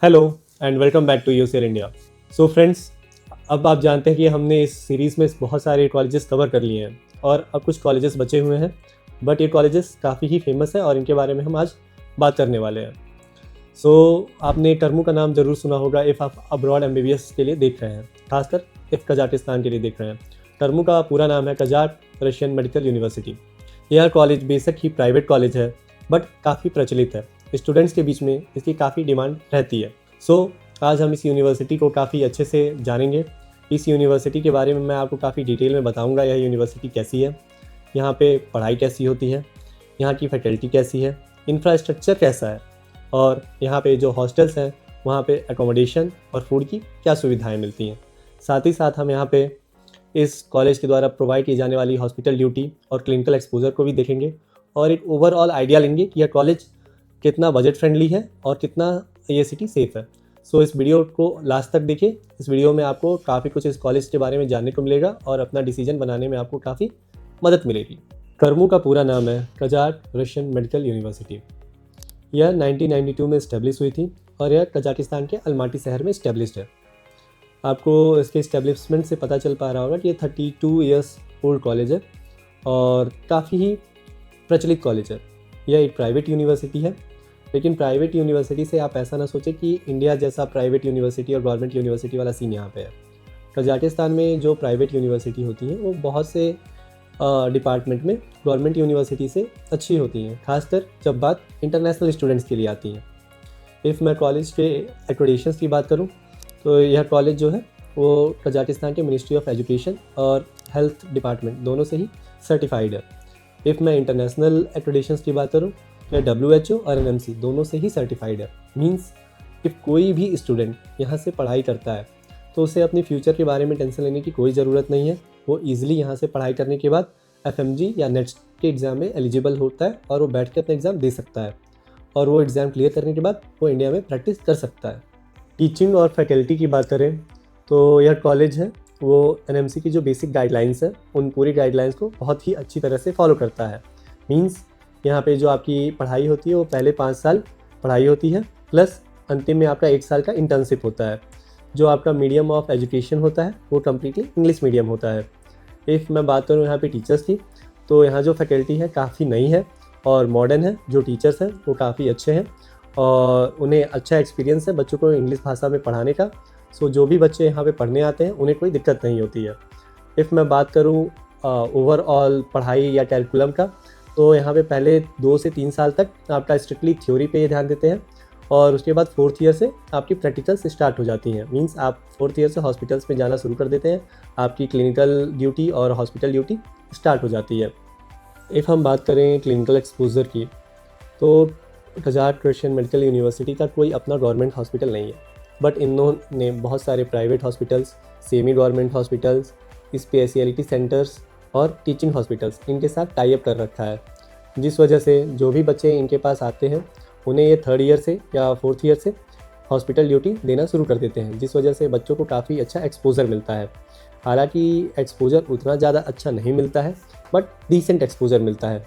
Hello and welcome back to UCL India. So friends, अब आप जानते हैं कि हमने इस सीरीज़ में बहुत सारे कॉलेजेस कवर कर लिए हैं और अब कुछ कॉलेजेस बचे हुए हैं, बट ये कॉलेजेस काफ़ी ही फेमस हैं और इनके बारे में हम आज बात करने वाले हैं। आपने टर्मू का नाम ज़रूर सुना होगा इफ़ आप अब्रॉड एमबीबीएस के लिए देख रहे हैं, खासकर इफ़ कजाकिस्तान के लिए देख रहे हैं। टर्मू का पूरा नाम है कजाक रशियन मेडिकल यूनिवर्सिटी। यह कॉलेज बेशक ही प्राइवेट कॉलेज है, बट काफ़ी प्रचलित है। स्टूडेंट्स के बीच में इसकी काफ़ी डिमांड रहती है। आज हम इस यूनिवर्सिटी को काफ़ी अच्छे से जानेंगे। इस यूनिवर्सिटी के बारे में मैं आपको काफ़ी डिटेल में बताऊंगा। यह यूनिवर्सिटी कैसी है, यहाँ पे पढ़ाई कैसी होती है, यहाँ की फैकल्टी कैसी है, इंफ्रास्ट्रक्चर कैसा है और यहाँ पे जो हॉस्टल्स हैं वहाँ पे एकोमोडेशन और फूड की क्या सुविधाएं मिलती हैं। साथ ही साथ हम यहाँ पे इस कॉलेज के द्वारा प्रोवाइड की जाने वाली हॉस्पिटल ड्यूटी और क्लिनिकल एक्सपोजर को भी देखेंगे और एक ओवरऑल आइडिया लेंगे कि यह कॉलेज कितना बजट फ्रेंडली है और कितना ये सिटी सेफ़ है। इस वीडियो को लास्ट तक देखिए। इस वीडियो में आपको काफ़ी कुछ इस कॉलेज के बारे में जानने को मिलेगा और अपना डिसीजन बनाने में आपको काफ़ी मदद मिलेगी। कर्मू का पूरा नाम है कजाक रशियन मेडिकल यूनिवर्सिटी। यह 1992 में इस्टेब्लिश हुई थी और यह कजाकिस्तान के अलमाटी शहर में इस्टेब्लिश्ड है। आपको इसके इस्टेब्लिशमेंट से पता चल पा रहा होगा कि ये 32 ईयर्स ओल्ड कॉलेज है और काफ़ी ही प्रचलित कॉलेज है। यह एक प्राइवेट यूनिवर्सिटी है, लेकिन प्राइवेट यूनिवर्सिटी से आप ऐसा ना सोचें कि इंडिया जैसा प्राइवेट यूनिवर्सिटी और गवर्नमेंट यूनिवर्सिटी वाला सीन यहाँ पे है। कजाकिस्तान में जो प्राइवेट यूनिवर्सिटी होती हैं वो बहुत से डिपार्टमेंट में गवर्नमेंट यूनिवर्सिटी से अच्छी होती हैं, खासकर जब बात इंटरनेशनल स्टूडेंट्स के लिए आती है। इफ़ मैं कॉलेज के एक्रेडिटेशंस की बात करूँ तो यह कॉलेज जो है वो कजाकिस्तान के मिनिस्ट्री ऑफ एजुकेशन और हेल्थ डिपार्टमेंट दोनों से ही सर्टिफाइड है। इफ़ मैं इंटरनेशनल एक्रेडिटेशंस की बात करूँ या WHO और NMC दोनों से ही सर्टिफाइड है। मींस इफ़ कोई भी स्टूडेंट यहाँ से पढ़ाई करता है तो उसे अपनी फ्यूचर के बारे में टेंशन लेने की कोई ज़रूरत नहीं है। वो ईज़िली यहाँ से पढ़ाई करने के बाद FMG या नेट्स के एग्ज़ाम में एलिजिबल होता है और वो बैठ के अपना एग्ज़ाम दे सकता है और वो एग्ज़ाम क्लियर करने के बाद वो इंडिया में प्रैक्टिस कर सकता है। टीचिंग और फैकल्टी की बात करें तो यह कॉलेज है वो NMC की जो बेसिक गाइडलाइंस है उन पूरी गाइडलाइंस को बहुत ही अच्छी तरह से फॉलो करता है। मींस यहाँ पे जो आपकी पढ़ाई होती है वो पहले 5 साल पढ़ाई होती है, प्लस अंतिम में आपका 1 साल का इंटर्नशिप होता है। जो आपका मीडियम ऑफ एजुकेशन होता है वो कम्प्लीटली इंग्लिश मीडियम होता है। इफ़ मैं बात करूँ यहाँ पे टीचर्स की तो यहाँ जो फैकल्टी है काफ़ी नई है और मॉडर्न है। जो टीचर्स हैं वो काफ़ी अच्छे हैं और उन्हें अच्छा एक्सपीरियंस है बच्चों को इंग्लिश भाषा में पढ़ाने का। जो भी बच्चे यहाँ पे पढ़ने आते हैं उन्हें कोई दिक्कत नहीं होती है। इफ़ मैं बात करूँ ओवरऑल पढ़ाई या कैरिकुलम का तो यहाँ पे पहले 2 से 3 साल तक आपका स्ट्रिक्टली थ्योरी पे ध्यान देते हैं और उसके बाद 4th ईयर से आपकी प्रैक्टिकल्स स्टार्ट हो जाती हैं। मींस आप 4th ईयर से हॉस्पिटल्स में जाना शुरू कर देते हैं, आपकी क्लिनिकल ड्यूटी और हॉस्पिटल ड्यूटी स्टार्ट हो जाती है। इफ़ हम बात करें क्लिनिकल एक्सपोजर की तो कजाक रशियन मेडिकल यूनिवर्सिटी का कोई अपना गवर्नमेंट हॉस्पिटल नहीं है, बट इन्होंने बहुत सारे private hospitals, semi government hospitals, speciality centres और टीचिंग हॉस्पिटल्स इनके साथ टाई अप कर रखा है, जिस वजह से जो भी बच्चे इनके पास आते हैं उन्हें ये 3rd ईयर से या 4th ईयर से हॉस्पिटल ड्यूटी देना शुरू कर देते हैं, जिस वजह से बच्चों को काफ़ी अच्छा एक्सपोजर मिलता है। हालांकि एक्सपोजर उतना ज़्यादा अच्छा नहीं मिलता है, बट डिसेंट एक्सपोजर मिलता है।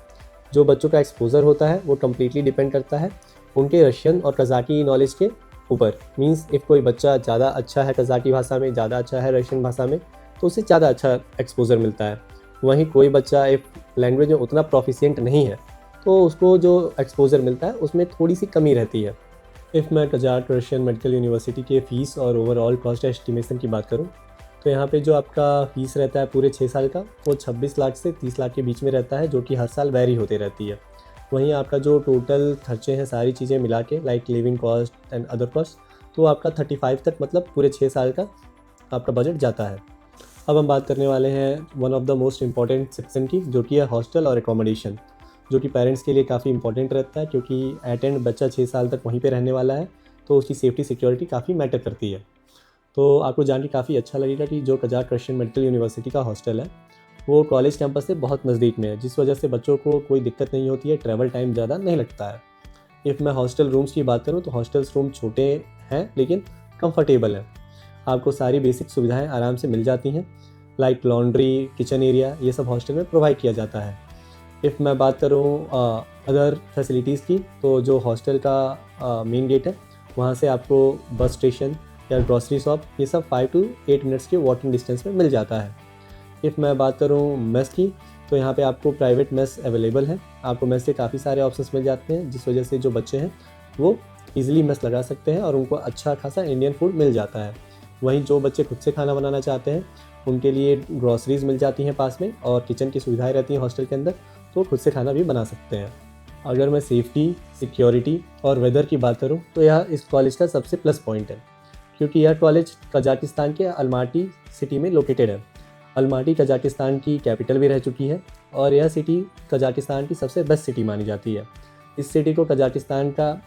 जो बच्चों का एक्सपोजर होता है वो कम्प्लीटली डिपेंड करता है उनके रशियन और कज़ाकी नॉलेज के ऊपर। मीन्स इफ़ कोई बच्चा ज़्यादा अच्छा है कज़ाकी भाषा में, ज़्यादा अच्छा है रशियन भाषा में, तो उसे ज़्यादा अच्छा एक्सपोजर मिलता है। वहीं कोई बच्चा एक लैंग्वेज में उतना प्रोफिशिएंट नहीं है तो उसको जो एक्सपोजर मिलता है उसमें थोड़ी सी कमी रहती है। इफ़ मैं कजाक रशियन मेडिकल यूनिवर्सिटी के फ़ीस और ओवरऑल कॉस्ट एस्टिमेशन की बात करूं तो यहाँ पे जो आपका फ़ीस रहता है पूरे 6 साल का वो 26 लाख से 30 लाख के बीच में रहता है, जो कि हर साल वैरी होते रहती है। वहीं आपका जो टोटल खर्चे हैं सारी चीज़ें मिला के like living cost and other cost तो आपका 35 तक मतलब पूरे 6 साल का आपका बजट जाता है। अब हम बात करने वाले हैं one of the most important section की, जो कि है हॉस्टल और एकोमोडेशन, जो कि पेरेंट्स के लिए काफ़ी इंपॉर्टेंट रहता है क्योंकि एट एंड बच्चा 6 साल तक वहीं पे रहने वाला है तो उसकी सेफ्टी सिक्योरिटी काफ़ी मैटर करती है। तो आपको जान के काफ़ी अच्छा लगेगा कि जो कजाक रशियन मेडिकल यूनिवर्सिटी का हॉस्टल है वो कॉलेज कैंपस से बहुत नज़दीक में है, जिस वजह से बच्चों को कोई दिक्कत नहीं होती है, ट्रैवल टाइम ज़्यादा नहीं लगता है। इफ़ मैं हॉस्टल रूम्स की बात करूँ तो हॉस्टल्स रूम छोटे हैं लेकिन कम्फर्टेबल हैं। आपको सारी बेसिक सुविधाएं आराम से मिल जाती हैं, लाइक लॉन्ड्री, किचन एरिया, ये सब हॉस्टल में प्रोवाइड किया जाता है। इफ़ मैं बात करूँ अदर फैसिलिटीज़ की तो जो हॉस्टल का मेन गेट है वहाँ से आपको बस स्टेशन या ग्रॉसरी शॉप ये सब 5 to 8 मिनट्स के वॉकिंग डिस्टेंस में मिल जाता है। इफ़ मैं बात करूँ मेस की, तो यहाँ पे आपको प्राइवेट मेस अवेलेबल है। आपको मेस के काफ़ी सारे ऑप्शंस मिल जाते हैं, जिस वजह से जो बच्चे हैं वो ईज़िली मेस लगा सकते हैं और उनको अच्छा खासा इंडियन फूड मिल जाता है। वहीं जो बच्चे खुद से खाना बनाना चाहते हैं उनके लिए ग्रॉसरीज़ मिल जाती हैं पास में और किचन की सुविधाएं रहती हैं हॉस्टल के अंदर, तो खुद से खाना भी बना सकते हैं। अगर मैं सेफ्टी, सिक्योरिटी और वेदर की बात करूं तो यह इस कॉलेज का सबसे प्लस पॉइंट है, क्योंकि यह कॉलेज कजाकिस्तान के अलमाटी सिटी में लोकेटेड है। अलमाटी कजाकिस्तान की कैपिटल भी रह चुकी है और यह सिटी कजाकिस्तान की सबसे बेस्ट सिटी मानी जाती है। इस सिटी को कजाकिस्तान का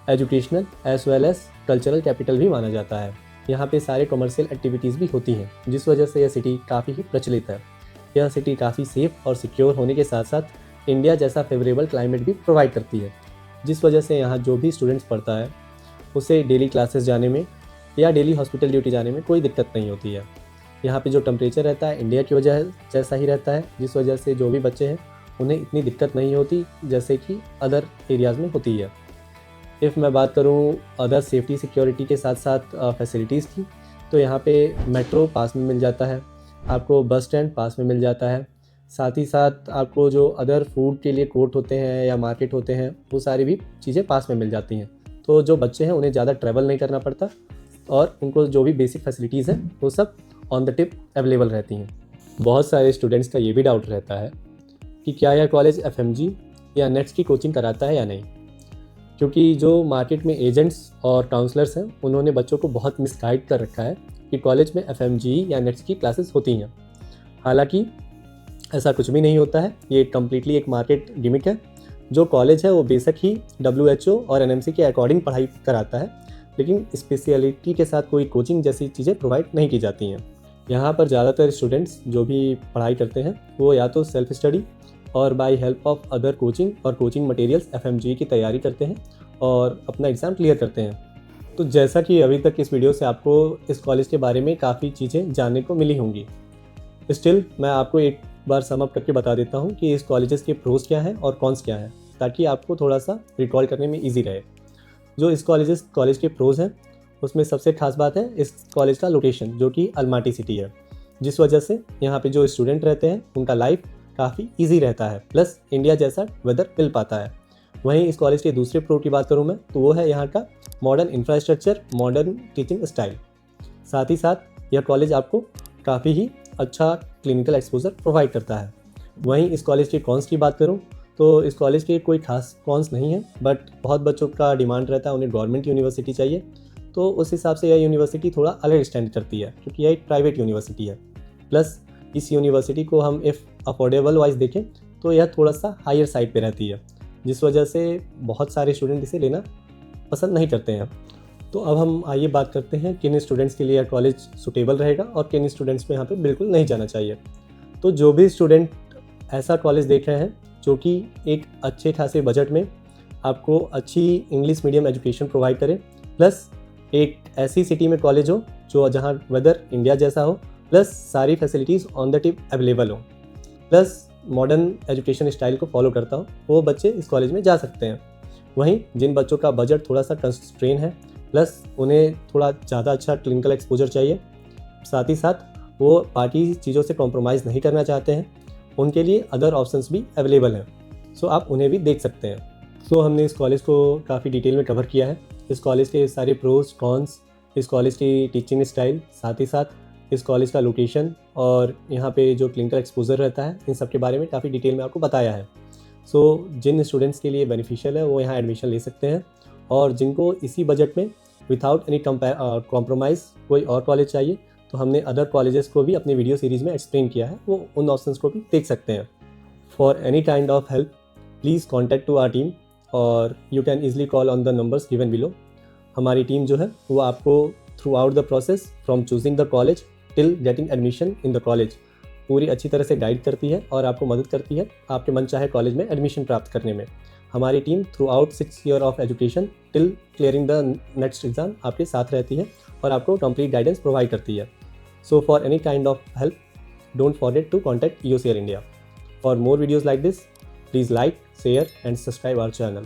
educational as well as cultural capital भी माना जाता है। यहाँ पे सारे कमर्शियल एक्टिविटीज़ भी होती हैं, जिस वजह से यह सिटी काफ़ी ही प्रचलित है। यह सिटी काफ़ी सेफ और सिक्योर होने के साथ साथ इंडिया जैसा फेवरेबल क्लाइमेट भी प्रोवाइड करती है, जिस वजह से यहाँ जो भी स्टूडेंट्स पढ़ता है उसे डेली क्लासेस जाने में या डेली हॉस्पिटल ड्यूटी जाने में कोई दिक्कत नहीं होती है। यहाँ पे जो टेम्परेचर रहता है इंडिया की वजह जैसा ही रहता है, जिस वजह से जो भी बच्चे हैं उन्हें इतनी दिक्कत नहीं होती जैसे कि अदर एरियाज़ में होती है। इफ़ मैं बात करूँ अदर सेफ्टी सिक्योरिटी के साथ साथ फैसिलिटीज़ की, तो यहाँ पे मेट्रो पास में मिल जाता है, आपको बस स्टैंड पास में मिल जाता है, साथ ही साथ आपको जो अदर फूड के लिए कोर्ट होते हैं या मार्केट होते हैं वो सारी भी चीज़ें पास में मिल जाती हैं। तो जो बच्चे हैं उन्हें ज़्यादा ट्रैवल नहीं करना पड़ता और उनको जो भी बेसिक फैसिलिटीज़ हैं वो सब ऑन द टिप अवेलेबल रहती हैं। बहुत सारे स्टूडेंट्स का ये भी डाउट रहता है कि क्या यह कॉलेज FMG या नेट्स की कोचिंग कराता है या नहीं, क्योंकि जो मार्केट में एजेंट्स और काउंसलर्स हैं उन्होंने बच्चों को बहुत मिसगाइड कर रखा है कि कॉलेज में FMG या नेट्स की क्लासेस होती हैं। हालांकि ऐसा कुछ भी नहीं होता है, ये कम्प्लीटली एक मार्केट गिमिक है। जो कॉलेज है वो बेशक ही WHO और NMC के अकॉर्डिंग पढ़ाई कराता है, लेकिन स्पेशलिटी के साथ कोई कोचिंग जैसी चीज़ें प्रोवाइड नहीं की जाती हैं। यहाँ पर ज़्यादातर स्टूडेंट्स जो भी पढ़ाई करते हैं वो या तो सेल्फ स्टडी और by help of other coaching और कोचिंग मटेरियल्स FMG की तैयारी करते हैं और अपना एग्ज़ाम क्लियर करते हैं। तो जैसा कि अभी तक इस वीडियो से आपको इस कॉलेज के बारे में काफ़ी चीज़ें जानने को मिली होंगी, स्टिल मैं आपको एक बार समअप करके बता देता हूँ कि इस कॉलेजेस के प्रोज क्या हैं और कॉन्स क्या हैं, ताकि आपको थोड़ा सा रिकॉल करने में ईजी रहे। जो इस कॉलेज के प्रोज हैं उसमें सबसे खास बात है इस कॉलेज का लोकेशन, जो कि अलमाटी सिटी है, जिस वजह से यहाँ पे जो स्टूडेंट रहते हैं उनका लाइफ काफ़ी इजी रहता है, प्लस इंडिया जैसा वेदर मिल पाता है। वहीं इस कॉलेज के दूसरे प्रो की बात करूँ मैं तो वो है यहाँ का modern infrastructure, modern teaching style. साथ ही साथ यह कॉलेज आपको काफ़ी ही अच्छा क्लिनिकल एक्सपोजर प्रोवाइड करता है। वहीं इस कॉलेज के कॉन्स की बात करूँ तो इस कॉलेज के कोई खास कॉन्स नहीं है, बट बहुत बच्चों का डिमांड रहता है उन्हें गवर्नमेंट यूनिवर्सिटी चाहिए, तो उस हिसाब से यह यूनिवर्सिटी थोड़ा अलग स्टैंड करती है, क्योंकि यह एक प्राइवेट यूनिवर्सिटी है। प्लस इस यूनिवर्सिटी को हम इफ़ अफोर्डेबल वाइज देखें तो यह थोड़ा सा हायर साइड पे रहती है, जिस वजह से बहुत सारे स्टूडेंट इसे लेना पसंद नहीं करते हैं। तो अब हम आइए बात करते हैं किन स्टूडेंट्स के लिए यह कॉलेज सुटेबल रहेगा और किन स्टूडेंट्स को यहाँ पे बिल्कुल नहीं जाना चाहिए। तो जो भी स्टूडेंट ऐसा कॉलेज देख रहे हैं जो कि एक अच्छे खासे बजट में आपको अच्छी इंग्लिश मीडियम एजुकेशन प्रोवाइड करे, प्लस एक ऐसी सिटी में कॉलेज हो जो जहाँ वेदर इंडिया जैसा हो, प्लस सारी facilities on the tip available हो, प्लस मॉडर्न एजुकेशन स्टाइल को फॉलो करता हो, वो बच्चे इस कॉलेज में जा सकते हैं। वहीं जिन बच्चों का बजट थोड़ा सा कंस्ट्रेन है, प्लस उन्हें थोड़ा ज़्यादा अच्छा क्लिनिकल एक्सपोजर चाहिए, साथ ही साथ वो बाकी चीज़ों से कॉम्प्रोमाइज़ नहीं करना चाहते हैं, उनके लिए अदर ऑप्शंस भी अवेलेबल हैं। सो आप उन्हें भी देख सकते हैं। सो हमने इस कॉलेज को काफ़ी डिटेल में कवर किया है, इस कॉलेज के सारे प्रोज कॉन्स, इस कॉलेज की टीचिंग स्टाइल, साथ ही साथ इस कॉलेज का लोकेशन और यहाँ पे जो क्लिनिकल एक्सपोजर रहता है, इन सब के बारे में काफ़ी डिटेल में आपको बताया है। सो जिन स्टूडेंट्स के लिए बेनिफिशियल है वो यहाँ एडमिशन ले सकते हैं, और जिनको इसी बजट में विदाउट एनी कॉम्प्रोमाइज़ कोई और कॉलेज चाहिए तो हमने अदर कॉलेजेस को भी अपनी वीडियो सीरीज़ में एक्सप्लेन किया है, वो उन ऑप्शंस को भी देख सकते हैं। For any kind of help please contact to our team, और you can easily call on the numbers given below. हमारी टीम जो है वो आपको throughout the process from choosing the college till getting admission in the college पूरी अच्छी तरह से गाइड करती है और आपको मदद करती है आपके मन चाहे कॉलेज में एडमिशन प्राप्त करने में। हमारी team through out 6 year of education till clearing the next exam आपके साथ रहती है और आपको कंप्लीट गाइडेंस प्रोवाइड करती है। So for any kind of help don't forget to contact EOCL India. For more videos like this, please like, share and subscribe our channel.